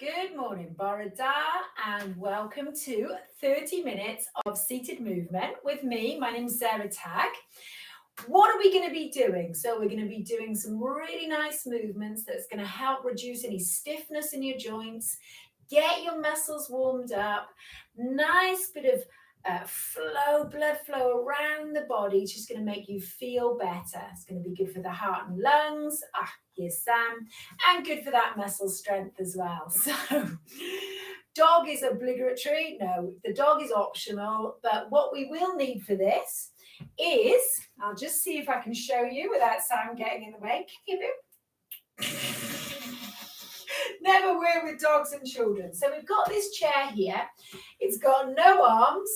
Good morning, Borada, and welcome to 30 minutes of seated movement with me. My name's Sarah Tag. What are we going to be doing? So we're going to be doing some really nice movements that's going to help reduce any stiffness in your joints, get your muscles warmed up, nice bit of blood flow around the body. It's just going to make you feel better. It's going to be good for the heart and lungs. Here's Sam. And good for that muscle strength as well. So dog is obligatory. No, the dog is optional. But what we will need for this is, I'll just see if I can show you without Sam getting in the way. Never work with dogs and children. So we've got this chair here. It's got no arms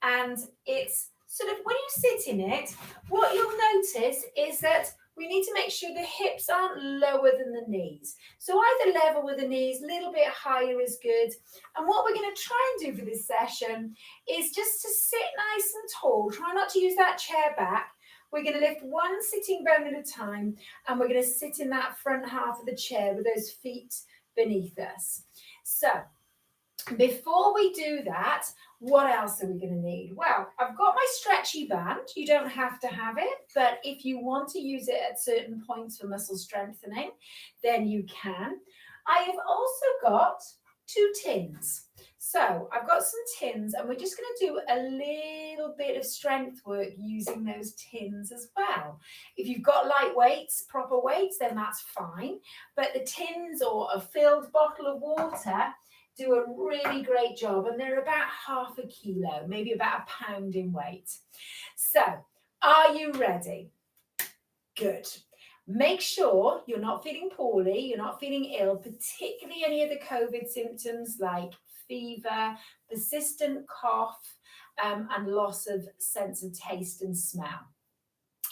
and it's sort of, when you sit in it, what you'll notice is that we need to make sure the hips aren't lower than the knees. So either level with the knees, a little bit higher is good. And what we're going to try and do for this session is just to sit nice and tall. Try not to use that chair back. We're going to lift one sitting bone at a time, and we're going to sit in that front half of the chair with those feet beneath us. So before we do that, what else are we going to need? Well, I've got my stretchy band. You don't have to have it, but if you want to use it at certain points for muscle strengthening, then you can. I have also got 2 tins. So I've got some tins, and we're just going to do a little bit of strength work using those tins as well. If you've got light weights, proper weights, then that's fine. But the tins or a filled bottle of water do a really great job, and they're about half a kilo, maybe about a pound in weight. So are you ready? Good. Make sure you're not feeling poorly, you're not feeling ill, particularly any of the COVID symptoms like fever, persistent cough, and loss of sense of taste and smell.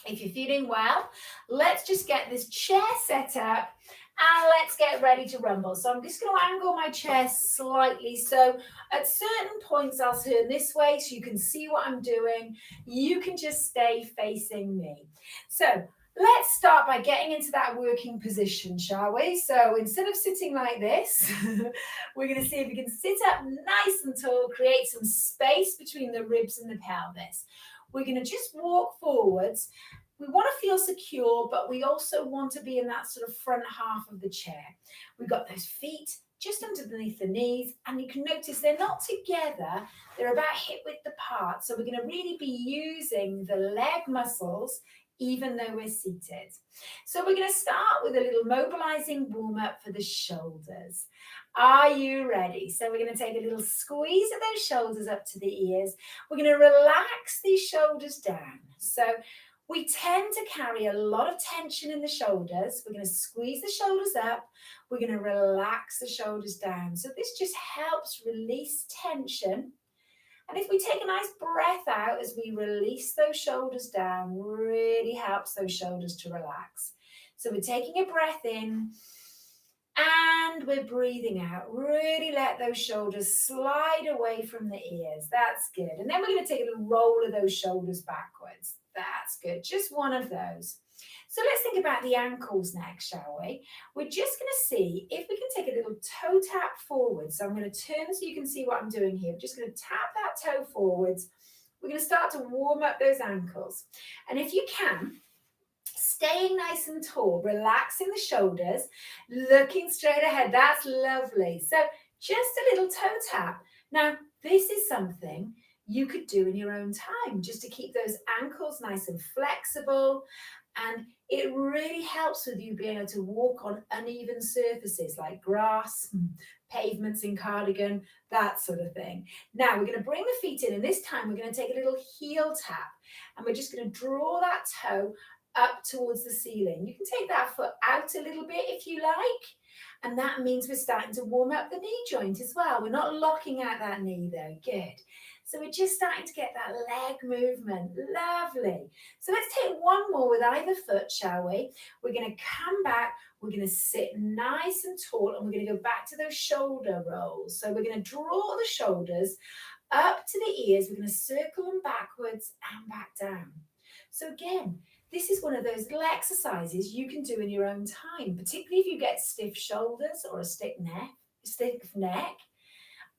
If you're feeling well, let's just get this chair set up and let's get ready to rumble. So I'm just going to angle my chair slightly. So at certain points, I'll turn this way so you can see what I'm doing. You can just stay facing me. So let's start by getting into that working position, shall we? So instead of sitting like this, we're going to see if we can sit up nice and tall, create some space between the ribs and the pelvis. We're going to just walk forwards. We want to feel secure, but we also want to be in that sort of front half of the chair. We've got those feet just underneath the knees, and you can notice they're not together. They're about hip width apart. So we're going to really be using the leg muscles even though we're seated. So we're going to start with a little mobilizing warm up for the shoulders. Are you ready? So we're going to take a little squeeze of those shoulders up to the ears. We're going to relax these shoulders down. So we tend to carry a lot of tension in the shoulders. We're going to squeeze the shoulders up. We're going to relax the shoulders down. So this just helps release tension. And if we take a nice breath out as we release those shoulders down, really helps those shoulders to relax. So we're taking a breath in and we're breathing out. Really let those shoulders slide away from the ears. That's good. And then we're going to take a little roll of those shoulders backwards. That's good. Just one of those. So let's think about the ankles next, shall we? We're just going to see if we can take a little toe tap forward. So I'm going to turn so you can see what I'm doing here. I'm just going to tap that toe forwards. We're going to start to warm up those ankles. And if you can, staying nice and tall, relaxing the shoulders, looking straight ahead. That's lovely. So just a little toe tap. Now, this is something you could do in your own time, just to keep those ankles nice and flexible. And it really helps with you being able to walk on uneven surfaces like grass, pavements in cardigan, that sort of thing. Now we're going to bring the feet in, and this time we're going to take a little heel tap, and we're just going to draw that toe up towards the ceiling. You can take that foot out a little bit if you like, and that means we're starting to warm up the knee joint as well. We're not locking out that knee though. Good. So we're just starting to get that leg movement. Lovely. So let's take one more with either foot, shall we? We're going to come back. We're going to sit nice and tall, and we're going to go back to those shoulder rolls. So we're going to draw the shoulders up to the ears. We're going to circle them backwards and back down. So again, this is one of those little exercises you can do in your own time, particularly if you get stiff shoulders or a stiff neck. stiff neck.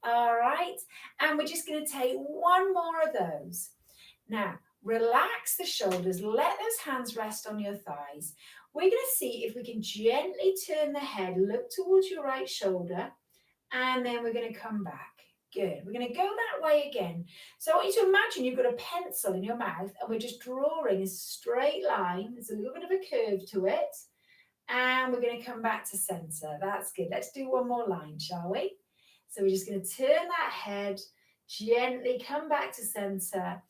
All right. And we're just going to take one more of those. Now, relax the shoulders. Let those hands rest on your thighs. We're going to see if we can gently turn the head, look towards your right shoulder, and then we're going to come back. Good. We're going to go that way again. So I want you to imagine you've got a pencil in your mouth and we're just drawing a straight line. There's a little bit of a curve to it. And we're going to come back to center. That's good. Let's do one more line, shall we? So we're just going to turn that head, gently come back to center,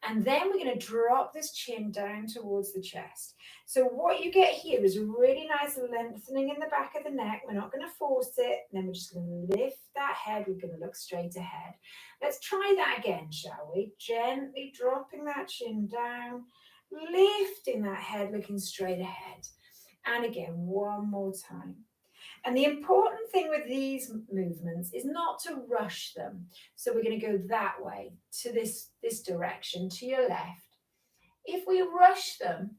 and then we're going to drop this chin down towards the chest. So what you get here is a really nice lengthening in the back of the neck. We're not going to force it. And then we're just going to lift that head. We're going to look straight ahead. Let's try that again, shall we? Gently dropping that chin down, lifting that head, looking straight ahead. And again, one more time. And the important thing with these movements is not to rush them. So we're going to go that way, to this direction, to your left. If we rush them,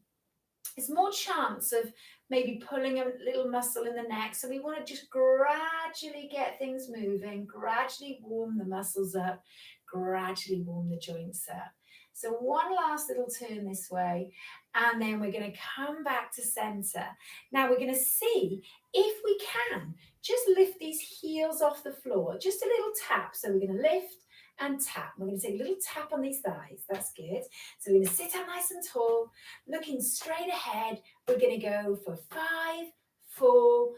it's more chance of maybe pulling a little muscle in the neck. So we want to just gradually get things moving, gradually warm the muscles up, gradually warm the joints up. So one last little turn this way, and then we're going to come back to center. Now we're going to see if we can just lift these heels off the floor, just a little tap. So we're going to lift and tap. We're going to take a little tap on these thighs. That's good. So we're going to sit up nice and tall, looking straight ahead. We're going to go for 5, 4,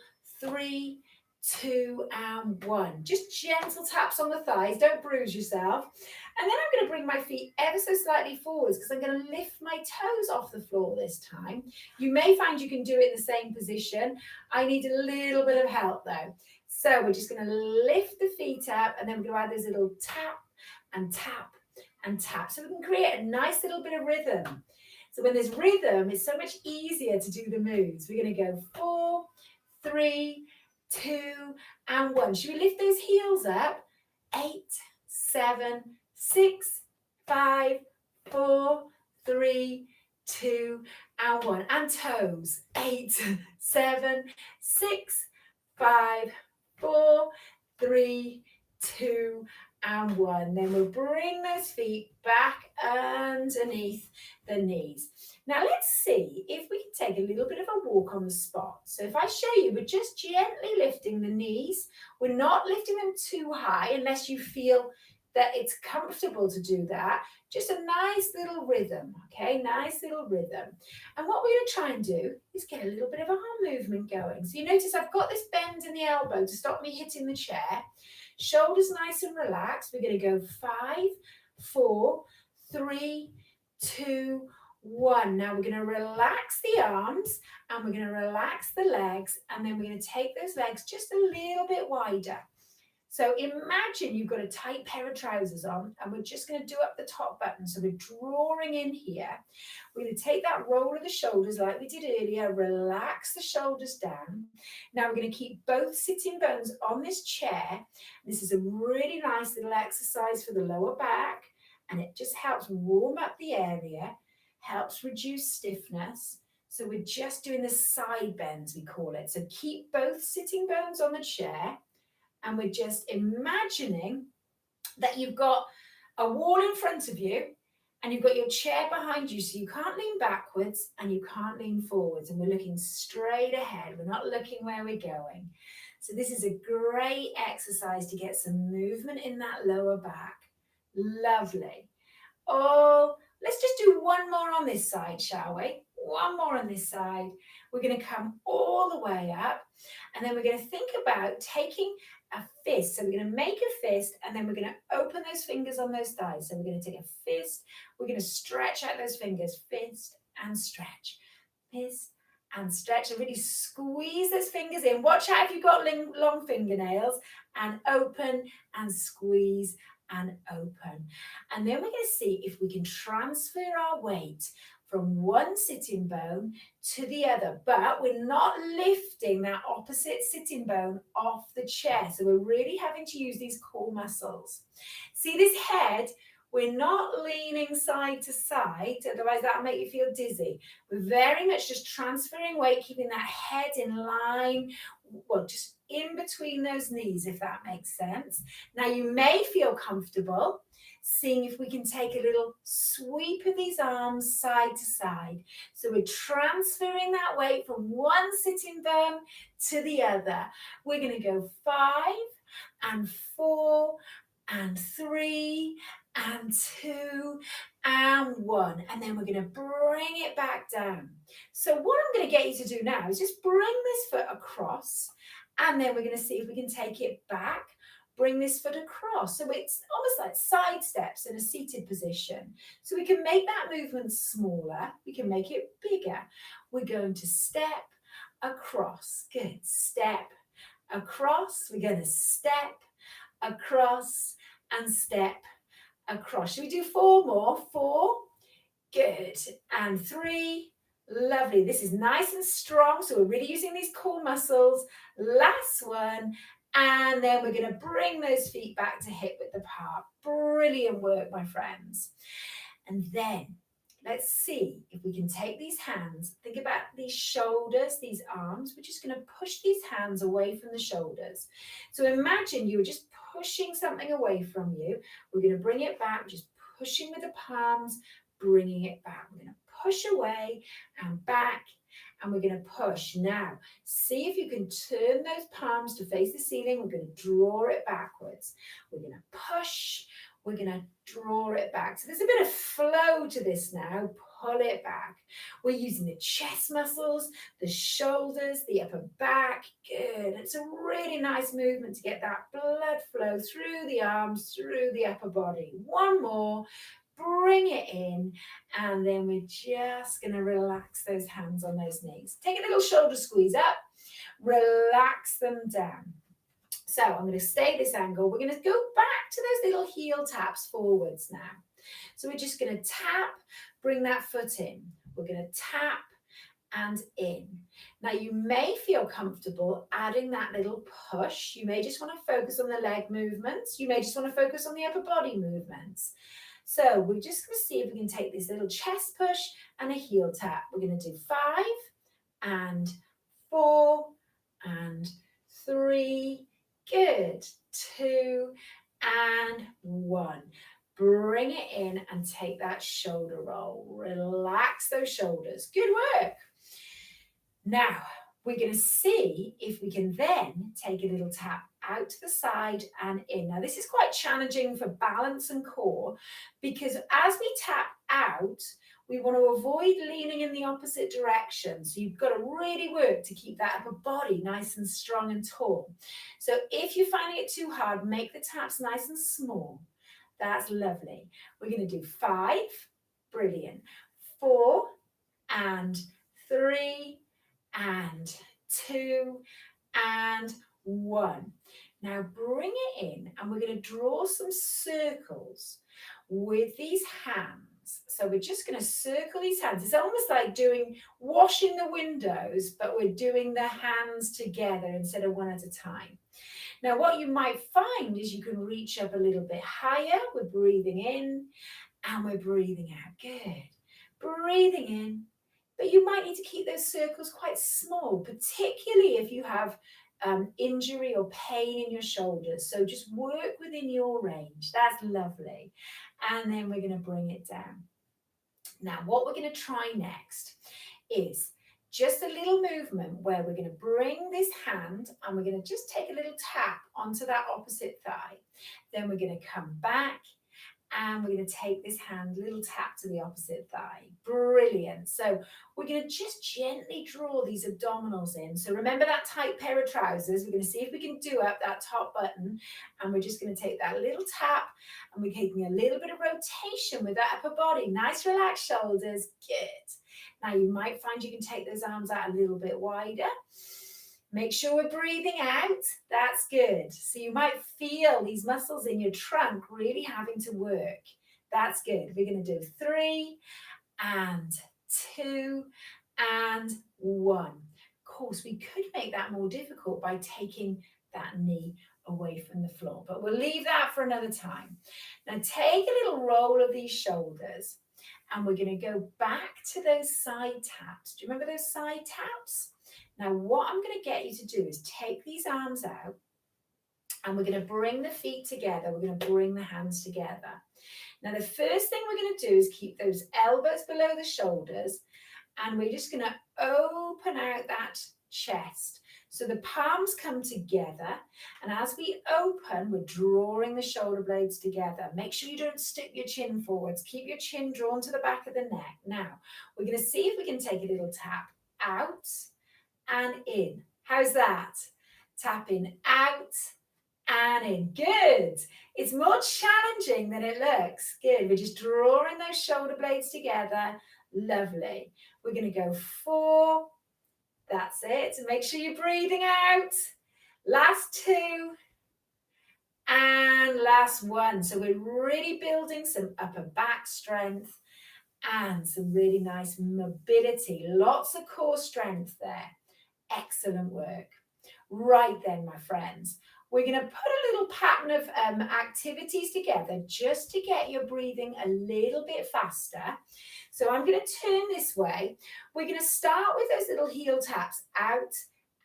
3, 2, and 1. Just gentle taps on the thighs. Don't bruise yourself. And then I'm going to bring my feet ever so slightly forwards because I'm going to lift my toes off the floor this time. You may find you can do it in the same position. I need a little bit of help though. So we're just going to lift the feet up, and then we're going to add this little tap and tap and tap. So we can create a nice little bit of rhythm. So when there's rhythm, it's so much easier to do the moves. We're going to go 4, 3, 2, and 1. Should we lift those heels up? 8, 7, 6, 5, 4, 3, 2, and 1. And toes. 8, 7, 6, 5, 4, 3, 2, and 1. Then we'll bring those feet back underneath the knees. Now let's see if we can take a little bit of a walk on the spot. So if I show you, we're just gently lifting the knees. We're not lifting them too high unless you feel that it's comfortable to do that. Just a nice little rhythm, okay? Nice little rhythm. And what we're going to try and do is get a little bit of arm movement going. So you notice I've got this bend in the elbow to stop me hitting the chair. Shoulders nice and relaxed. We're going to go 5, 4, 3, 2, 1. Now we're going to relax the arms and we're going to relax the legs, and then we're going to take those legs just a little bit wider. So imagine you've got a tight pair of trousers on, and we're just going to do up the top button. So we're drawing in here. We're going to take that roll of the shoulders like we did earlier, relax the shoulders down. Now we're going to keep both sitting bones on this chair. This is a really nice little exercise for the lower back, and it just helps warm up the area, helps reduce stiffness. So we're just doing the side bends, we call it. So keep both sitting bones on the chair. And we're just imagining that you've got a wall in front of you and you've got your chair behind you, so you can't lean backwards and you can't lean forwards, and we're looking straight ahead. We're not looking where we're going. So this is a great exercise to get some movement in that lower back. Lovely. Oh, let's just do one more on this side, shall we? One more on this side. We're going to come all the way up, and then we're going to think about taking a fist. So we're going to make a fist, and then we're going to open those fingers on those thighs. So we're going to take a fist. We're going to stretch out those fingers. Fist and stretch. Fist and stretch. And really squeeze those fingers in. Watch out if you've got long fingernails. And open and squeeze and open. And then we're going to see if we can transfer our weight from one sitting bone to the other, but we're not lifting that opposite sitting bone off the chair. So we're really having to use these core muscles. See this head? We're not leaning side to side, otherwise that'll make you feel dizzy. We're very much just transferring weight, keeping that head in line, well, just in between those knees, if that makes sense. Now, you may feel comfortable seeing if we can take a little sweep of these arms side to side. So we're transferring that weight from one sitting bone to the other. We're going to go 5 and 4 and 3 and 2 and 1, and then we're going to bring it back down. So what I'm going to get you to do now is just bring this foot across, and then we're going to see if we can take it back, bring this foot across. So it's almost like side steps in a seated position. So we can make that movement smaller, we can make it bigger. We're going to step across. Good. Step across. We're going to step across and step across. Should we do 4 more? 4. Good. And 3. Lovely. This is nice and strong. So we're really using these core muscles. Last one. And then we're going to bring those feet back to hip width apart. Brilliant work, my friends. And then let's see if we can take these hands. Think about these shoulders, these arms. We're just going to push these hands away from the shoulders. So imagine you were just pushing something away from you. We're going to bring it back, just pushing with the palms, bringing it back. We're going to push away and back, and we're going to push. Now, see if you can turn those palms to face the ceiling. We're going to draw it backwards. We're going to push. We're going to draw it back. So there's a bit of flow to this now. Pull it back. We're using the chest muscles, the shoulders, the upper back. Good. It's a really nice movement to get that blood flow through the arms, through the upper body. One more. Bring it in, and then we're just going to relax those hands on those knees. Take a little shoulder squeeze up, relax them down. So I'm going to stay this angle. We're going to go back to those little heel taps forwards now. So we're just going to tap, bring that foot in. We're going to tap and in. Now you may feel comfortable adding that little push. You may just want to focus on the leg movements. You may just want to focus on the upper body movements. So we're just going to see if we can take this little chest push and a heel tap. We're going to do 5 and 4 and 3. Good. 2 and 1. Bring it in and take that shoulder roll. Relax those shoulders. Good work. Now, we're going to see if we can then take a little tap out to the side and in. Now, this is quite challenging for balance and core because as we tap out, we want to avoid leaning in the opposite direction. So you've got to really work to keep that upper body nice and strong and tall. So if you're finding it too hard, make the taps nice and small. That's lovely. We're going to do 5. Brilliant. 4 and 3 and 2 and 1. Now bring it in, and we're going to draw some circles with these hands. So we're just going to circle these hands. It's almost like washing the windows, but we're doing the hands together instead of one at a time. Now what you might find is you can reach up a little bit higher. We're breathing in and we're breathing out. Good. Breathing in. But you might need to keep those circles quite small, particularly if you have injury or pain in your shoulders. So just work within your range. That's lovely. And then we're going to bring it down. Now, what we're going to try next is just a little movement where we're going to bring this hand and we're going to just take a little tap onto that opposite thigh. Then we're going to come back. And we're going to take this hand, little tap to the opposite thigh. Brilliant. So we're going to just gently draw these abdominals in. So remember that tight pair of trousers. We're going to see if we can do up that top button. And we're just going to take that little tap. And we're taking a little bit of rotation with that upper body. Nice relaxed shoulders. Good. Now you might find you can take those arms out a little bit wider. Make sure we're breathing out. That's good. So you might feel these muscles in your trunk really having to work. That's good. We're going to do 3 and 2 and 1. Of course, we could make that more difficult by taking that knee away from the floor. But we'll leave that for another time. Now take a little roll of these shoulders and we're going to go back to those side taps. Do you remember those side taps? Now what I'm going to get you to do is take these arms out and we're going to bring the feet together. We're going to bring the hands together. Now the first thing we're going to do is keep those elbows below the shoulders and we're just going to open out that chest. So the palms come together and as we open, we're drawing the shoulder blades together. Make sure you don't stick your chin forwards. Keep your chin drawn to the back of the neck. Now, we're going to see if we can take a little tap out and in. How's that? Tapping out and in. Good. It's more challenging than it looks. Good. We're just drawing those shoulder blades together. Lovely. We're going to go 4. That's it. Make sure you're breathing out. Last 2. And last 1. So we're really building some upper back strength and some really nice mobility. Lots of core strength there. Excellent work. Right then, my friends, we're going to put a little pattern of activities together just to get your breathing a little bit faster. So I'm going to turn this way. We're going to start with those little heel taps out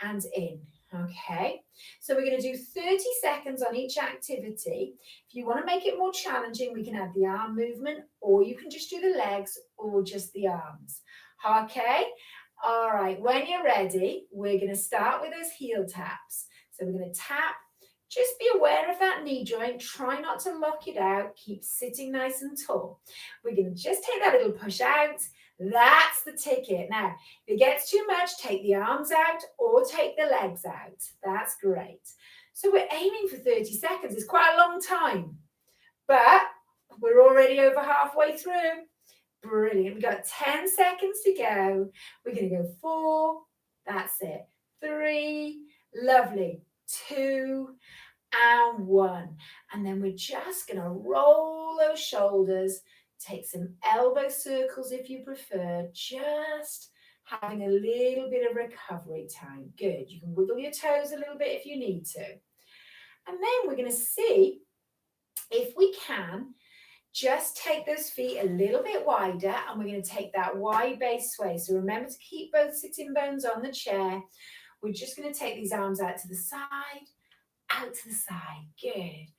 and in. Okay, so we're going to do 30 seconds on each activity. If you want to make it more challenging, we can add the arm movement, or you can just do the legs or just the arms. Okay, all right, when you're ready, we're going to start with those heel taps. So we're going to tap. Just be aware of that knee joint. Try not to lock it out. Keep sitting nice and tall. We're going to just take that little push out. That's the ticket. Now, if it gets too much, take the arms out or take the legs out. That's great. So we're aiming for 30 seconds. It's quite a long time, but we're already over halfway through. Brilliant. We've got 10 seconds to go. We're going to go 4. That's it. 3. Lovely. 2 and 1. And then we're just going to roll those shoulders. Take some elbow circles if you prefer, just having a little bit of recovery time. Good. You can wiggle your toes a little bit if you need to. And then we're going to see if we can just take those feet a little bit wider and we're going to take that wide base sway. So remember to keep both sitting bones on the chair. We're just going to take these arms out to the side, out to the side. Good.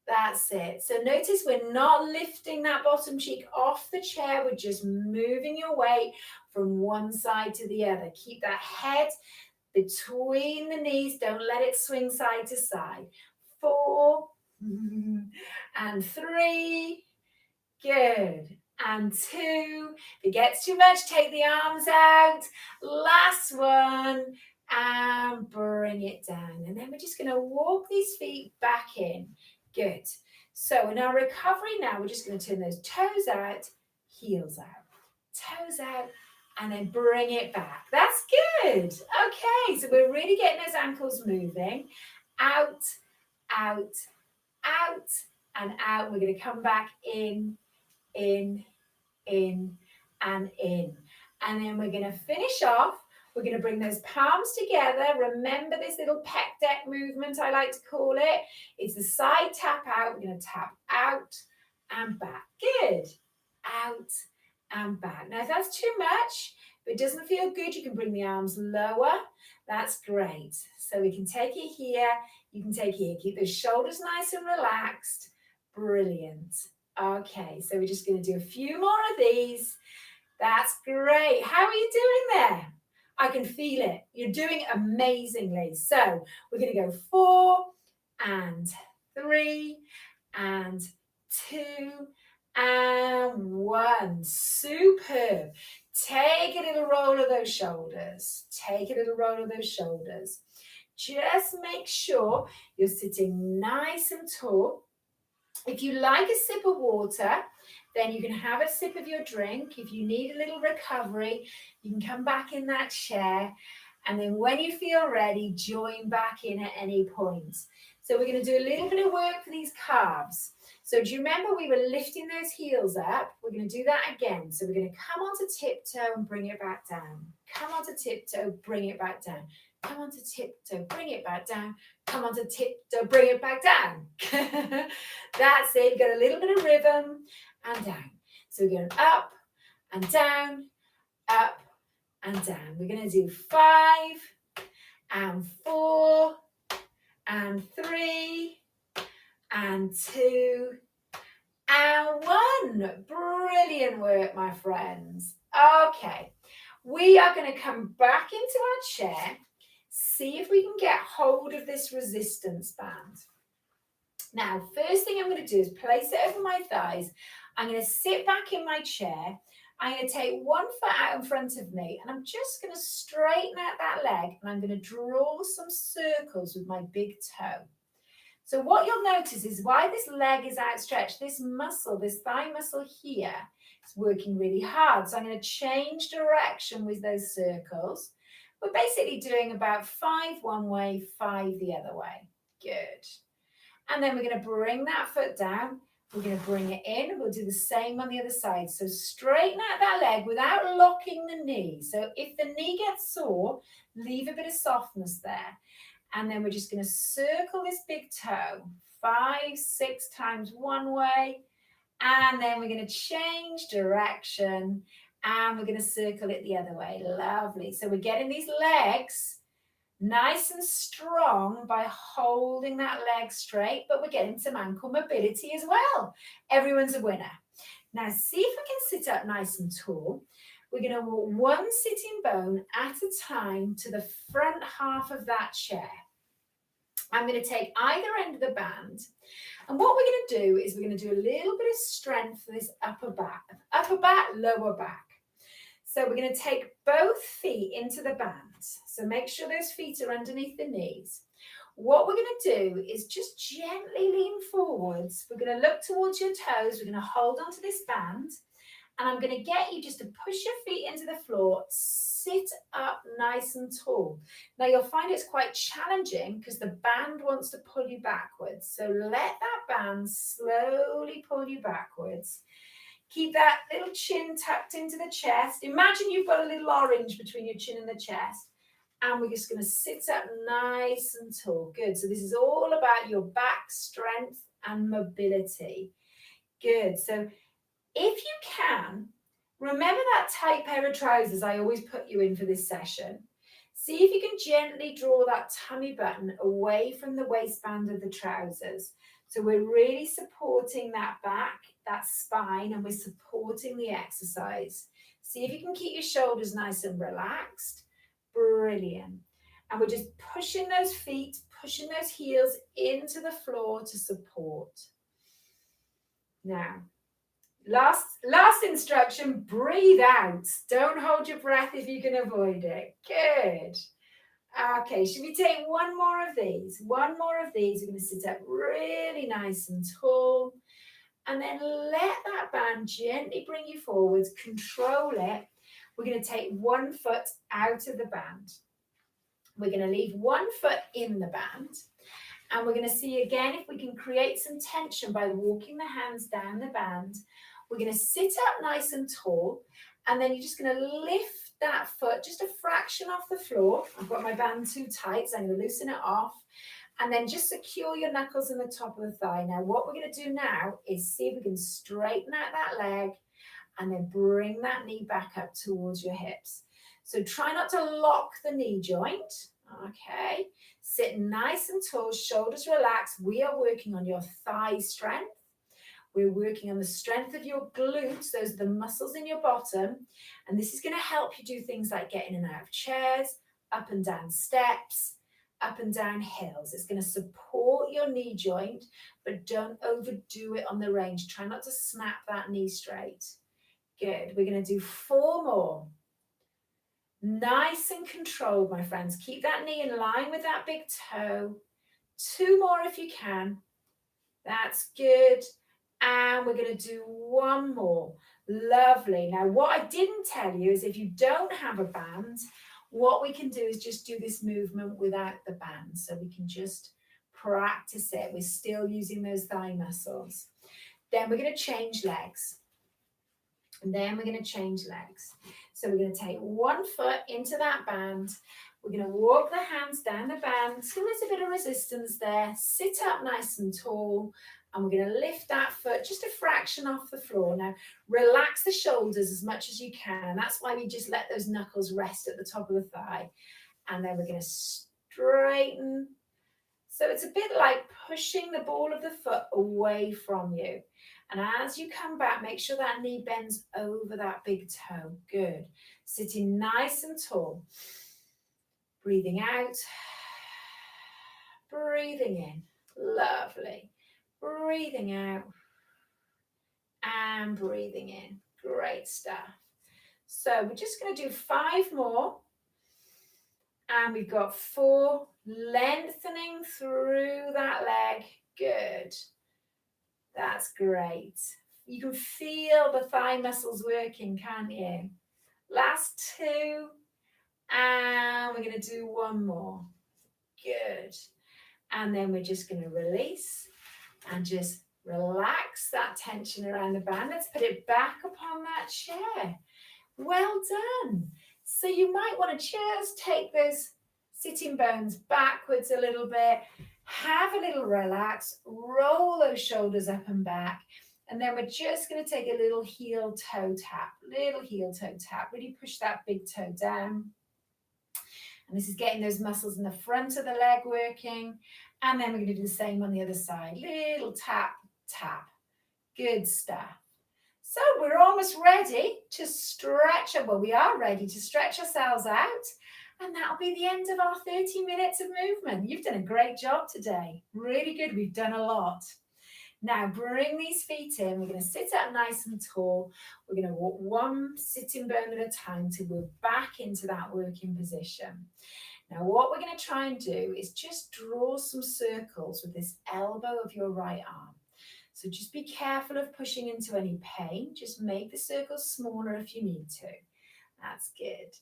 That's it. So notice we're not lifting that bottom cheek off the chair. We're just moving your weight from one side to the other. Keep that head between the knees. Don't let it swing side to side. 4 and 3. Good. And 2. If it gets too much, take the arms out. Last 1. And bring it down. And then we're just going to walk these feet back in. Good. So in our recovery now, we're just going to turn those toes out, heels out, toes out, and then bring it back. That's good. Okay, so we're really getting those ankles moving. Out, out, out, and out. We're going to come back in, and in. And then we're going to finish off. We're going to bring those palms together. Remember this little pec deck movement, I like to call it. It's the side tap out. We're going to tap out and back. Good. Out and back. Now, if that's too much, if it doesn't feel good, you can bring the arms lower. That's great. So we can take it here. You can take it here. Keep those shoulders nice and relaxed. Brilliant. Okay, so we're just going to do a few more of these. That's great. How are you doing there? I can feel it. You're doing amazingly. So we're going to go 4 and 3 and 2 and 1. Superb. Take a little roll of those shoulders. Take a little roll of those shoulders. Just make sure you're sitting nice and tall. If you like a sip of water, then you can have a sip of your drink. If you need a little recovery, you can come back in that chair. And then when you feel ready, join back in at any point. So we're going to do a little bit of work for these calves. So do you remember we were lifting those heels up? We're going to do that again. So we're going to come onto tiptoe and bring it back down. Come onto tiptoe, bring it back down. Come onto tiptoe, bring it back down. Come onto tiptoe, bring it back down. That's it. You've got a little bit of rhythm and down. So we're going up and down, up and down. We're going to do 5 and 4 and 3 and 2 and 1. Brilliant work, my friends. Okay, we are going to come back into our chair, see if we can get hold of this resistance band. Now, first thing I'm going to do is place it over my thighs. I'm going to sit back in my chair. I'm going to take one foot out in front of me, and I'm just going to straighten out that leg, and I'm going to draw some circles with my big toe. So what you'll notice is why this leg is outstretched, this muscle, this thigh muscle here, is working really hard. So I'm going to change direction with those circles. We're basically doing about 5 one way, 5 the other way. Good. And then we're going to bring that foot down. We're going to bring it in. We'll do the same on the other side. So straighten out that leg without locking the knee. So if the knee gets sore, leave a bit of softness there. And then we're just going to circle this big toe 5, 6 times one way. And then we're going to change direction and we're going to circle it the other way. Lovely. So we're getting these legs nice and strong by holding that leg straight, but we're getting some ankle mobility as well. Everyone's a winner. Now see if we can sit up nice and tall. We're going to walk one sitting bone at a time to the front half of that chair. I'm going to take either end of the band. And what we're going to do is we're going to do a little bit of strength for this upper back, lower back. So we're going to take both feet into the band. So make sure those feet are underneath the knees. What we're going to do is just gently lean forwards. We're going to look towards your toes. We're going to hold onto this band. And I'm going to get you just to push your feet into the floor, sit up nice and tall. Now you'll find it's quite challenging because the band wants to pull you backwards. So let that band slowly pull you backwards. Keep that little chin tucked into the chest. Imagine you've got a little orange between your chin and the chest. And we're just going to sit up nice and tall. Good. So this is all about your back strength and mobility. Good. So if you can, remember that tight pair of trousers I always put you in for this session. See if you can gently draw that tummy button away from the waistband of the trousers. So we're really supporting that back, that spine, and we're supporting the exercise. See if you can keep your shoulders nice and relaxed. Brilliant. And we're just pushing those feet, pushing those heels into the floor to support. Now, last instruction, breathe out. Don't hold your breath if you can avoid it. Good. Okay, should we take one more of these? One more of these. We're going to sit up really nice and tall. And then let that band gently bring you forwards. Control it. We're going to take one foot out of the band. We're going to leave one foot in the band. And we're going to see again if we can create some tension by walking the hands down the band. We're going to sit up nice and tall. And then you're just going to lift that foot just a fraction off the floor. I've got my band too tight, so I'm going to loosen it off. And then just secure your knuckles in the top of the thigh. Now, what we're going to do now is see if we can straighten out that leg and then bring that knee back up towards your hips. So try not to lock the knee joint. Okay. Sit nice and tall, shoulders relaxed. We are working on your thigh strength. We're working on the strength of your glutes. Those are the muscles in your bottom. And this is going to help you do things like getting in and out of chairs, up and down steps, up and down hills. It's going to support your knee joint, but don't overdo it on the range. Try not to snap that knee straight. Good. We're going to do 4 more. Nice and controlled, my friends. Keep that knee in line with that big toe. 2 more if you can. That's good. And we're going to do 1 more. Lovely. Now, what I didn't tell you is if you don't have a band, what we can do is just do this movement without the band. So we can just Practice it. We're still using those thigh muscles. Then we're going to change legs. And then we're going to change legs. So we're going to take one foot into that band. We're going to walk the hands down the band. So there's a bit of resistance there. Sit up nice and tall. And we're going to lift that foot just a fraction off the floor. Now, relax the shoulders as much as you can. That's why we just let those knuckles rest at the top of the thigh. And then we're going to straighten. So it's a bit like pushing the ball of the foot away from you. And as you come back, make sure that knee bends over that big toe. Good. Sitting nice and tall. Breathing out. Breathing in. Lovely. Breathing out. And breathing in. Great stuff. So we're just going to do 5 more. And we've got 4, lengthening through that leg. Good. That's great. You can feel the thigh muscles working, can't you? Last 2. And we're going to do 1 more. Good. And then we're just going to release and just relax that tension around the band. Let's put it back upon that chair. Well done. So you might want to just take those sitting bones backwards a little bit, have a little relax, roll those shoulders up and back, and then we're just going to take a little heel toe tap, really push that big toe down. And this is getting those muscles in the front of the leg working, and then we're going to do the same on the other side, little tap, tap. Good stuff. So we're almost ready to stretch. Well, we are ready to stretch ourselves out. And that'll be the end of our 30 minutes of movement. You've done a great job today. Really good. We've done a lot. Now bring these feet in. We're going to sit up nice and tall. We're going to walk 1 sitting bone at a time till we're back into that working position. Now what we're going to try and do is just draw some circles with this elbow of your right arm. So just be careful of pushing into any pain. Just make the circles smaller if you need to. That's good.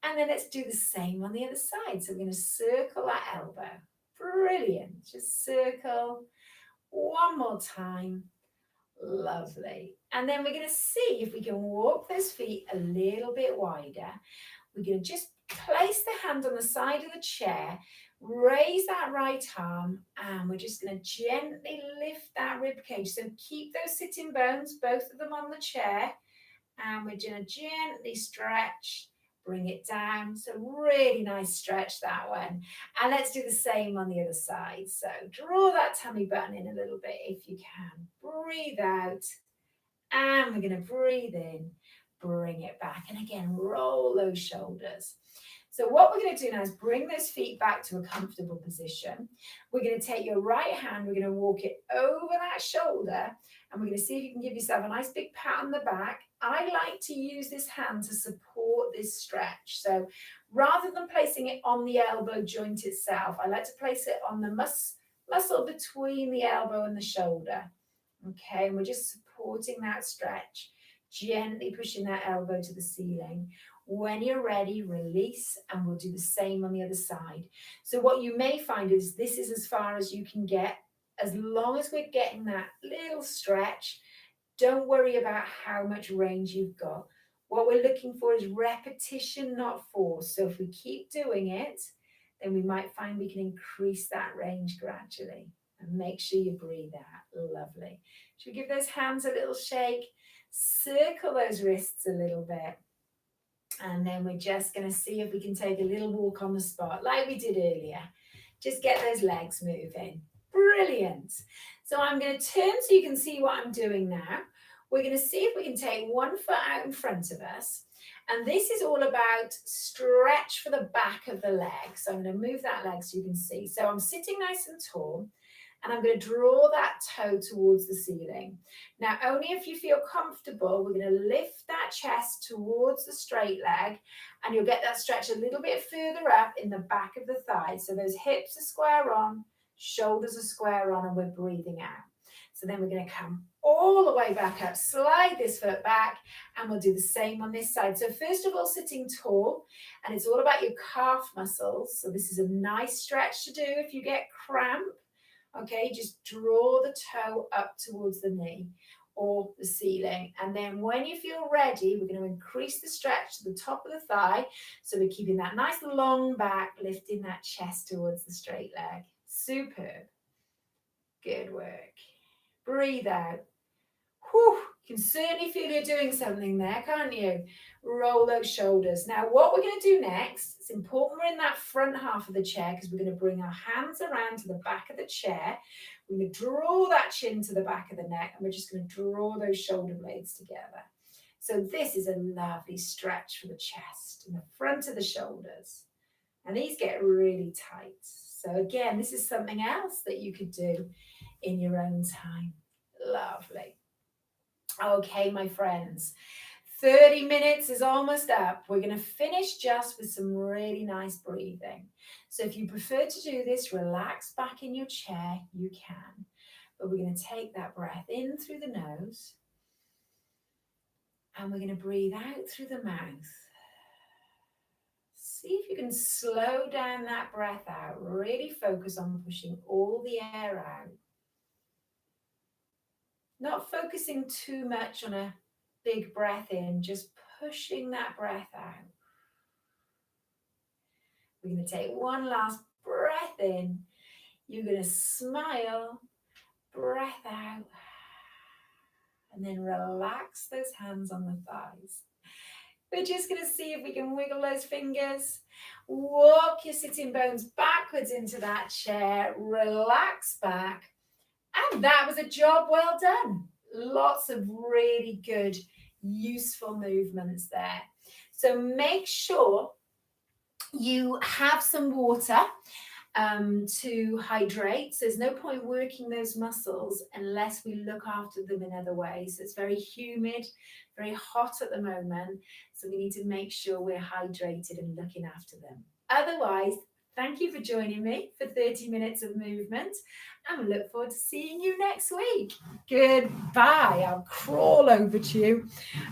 And then let's do the same on the other side. So we're going to circle that elbow. Brilliant. Just circle. 1 more time. Lovely. And then we're going to see if we can walk those feet a little bit wider. We're going to just place the hand on the side of the chair. Raise that right arm, and we're just going to gently lift that rib cage. So keep those sitting bones, both of them on the chair, and we're going to gently stretch, bring it down. So really nice stretch, that one. And let's do the same on the other side. So draw that tummy button in a little bit if you can. Breathe out, and we're going to breathe in, bring it back. And again, roll those shoulders. So what we're going to do now is bring those feet back to a comfortable position. We're going to take your right hand, we're going to walk it over that shoulder, and we're going to see if you can give yourself a nice big pat on the back. I like to use this hand to support this stretch. So rather than placing it on the elbow joint itself, I like to place it on the muscle between the elbow and the shoulder. Okay, and we're just supporting that stretch, gently pushing that elbow to the ceiling. When you're ready, release, and we'll do the same on the other side. So what you may find is this is as far as you can get. As long as we're getting that little stretch, don't worry about how much range you've got. What we're looking for is repetition, not force. So if we keep doing it, then we might find we can increase that range gradually. And make sure you breathe out. Lovely. Should we give those hands a little shake? Circle those wrists a little bit. And then we're just going to see if we can take a little walk on the spot like we did earlier. Just get those legs moving. Brilliant. So I'm going to turn so you can see what I'm doing now. We're going to see if we can take 1 foot out in front of us. And this is all about stretch for the back of the leg. So I'm going to move that leg so you can see. So I'm sitting nice and tall. And I'm going to draw that toe towards the ceiling. Now, only if you feel comfortable, we're going to lift that chest towards the straight leg, and you'll get that stretch a little bit further up in the back of the thigh. So those hips are square on, shoulders are square on, and we're breathing out. So then we're going to come all the way back up, slide this foot back, and we'll do the same on this side. So first of all, sitting tall, and it's all about your calf muscles. So this is a nice stretch to do if you get cramp. Okay, just draw the toe up towards the knee or the ceiling. And then when you feel ready, we're going to increase the stretch to the top of the thigh. So we're keeping that nice long back, lifting that chest towards the straight leg. Superb. Good work. Breathe out. Whew. You can certainly feel you're doing something there, can't you? Roll those shoulders. Now, what we're going to do next, it's important we're in that front half of the chair because we're going to bring our hands around to the back of the chair. We're going to draw that chin to the back of the neck, and we're just going to draw those shoulder blades together. So this is a lovely stretch for the chest and the front of the shoulders. And these get really tight. So again, this is something else that you could do in your own time. Lovely. Okay, my friends, 30 minutes is almost up. We're going to finish just with some really nice breathing. So if you prefer to do this, relax back in your chair, you can. But we're going to take that breath in through the nose. And we're going to breathe out through the mouth. See if you can slow down that breath out. Really focus on pushing all the air out. Not focusing too much on a big breath in, just pushing that breath out. We're going to take one last breath in. You're going to smile, breath out, and then relax those hands on the thighs. We're just going to see if we can wiggle those fingers. Walk your sitting bones backwards into that chair. Relax back. And that was a job well done. Lots of really good, useful movements there. So make sure you have some water to hydrate. So there's no point working those muscles unless we look after them in other ways. It's very humid, very hot at the moment. So we need to make sure we're hydrated and looking after them. Otherwise, thank you for joining me for 30 minutes of movement, and we look forward to seeing you next week. Goodbye. I'll crawl over to you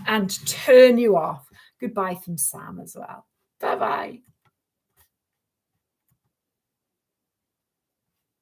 and turn you off. Goodbye from Sam as well. Bye-bye.